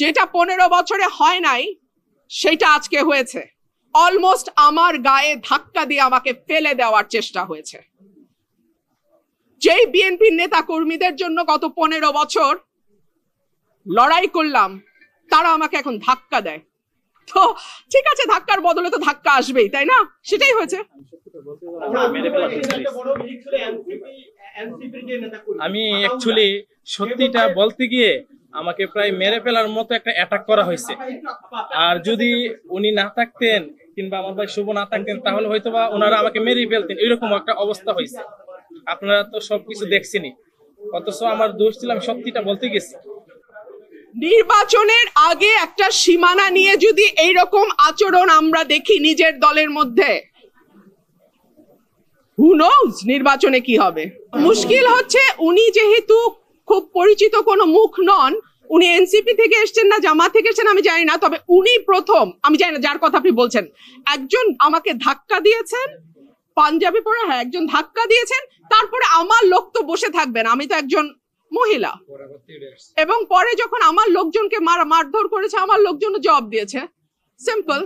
যেটা 15 বছরে হয় নাই সেটা আজকে হয়েছে। অলমোস্ট আমার গায়ে ধাক্কা দিয়ে আমাকে ফেলে দেওয়ার চেষ্টা হয়েছে। যেই বিএনপির নেতা কর্মীদের জন্য গত 15 বছর লড়াই করলাম, তারা আমাকে এখন ধাক্কা দেয়। তো ঠিক আছে, ধাক্কার বদলে তো ধাক্কা আসবেই, তাই না? সেটাই হয়েছে। আমি অ্যাকচুয়ালি সত্যিটা বলতে গিয়ে আমাকে প্রায় মেরে ফেলার মতো একটা অ্যাটাক করা হয়েছে। আর যদি উনি না থাকতেন কিংবা আমার ভাই শুভ না থাকতেন তাহলে হয়তোবা ওনারা আমাকে মেরেই ফেলতেন, এরকম একটা অবস্থা হয়েছে। আপনারা তো সবকিছু দেখছেনই, অথচ আমার দোষ ছিল, আমি সত্যিটা বলতে গেছি। নির্বাচনের আগে একটা সীমানা নিয়ে যদি এইরকম আচরণ আমরা দেখি নিজের দলের মধ্যে, হু নোজ নির্বাচনে কি হবে। মুশকিল হচ্ছে উনি যেহেতু খুব পরিচিত কোনো মুখ নন, উনি এনসিপি থেকে এসেছেন না জামাত থেকে এসেছেন আমি জানি না, তবে উনি প্রথম, আমি জানি না যার কথা আপনি বলছেন, একজন আমাকে ধাক্কা দিয়েছেন, পাঞ্জাবি পরা, হ্যাঁ একজন ধাক্কা দিয়েছেন। তারপরে আমার লোক তো বসে থাকবেন, আমি তো একজন মহিলা, এবং পরে যখন আমার লোকজনকে মারধর করেছে আমার লোকজন জবাব দিয়েছে। সিম্পল।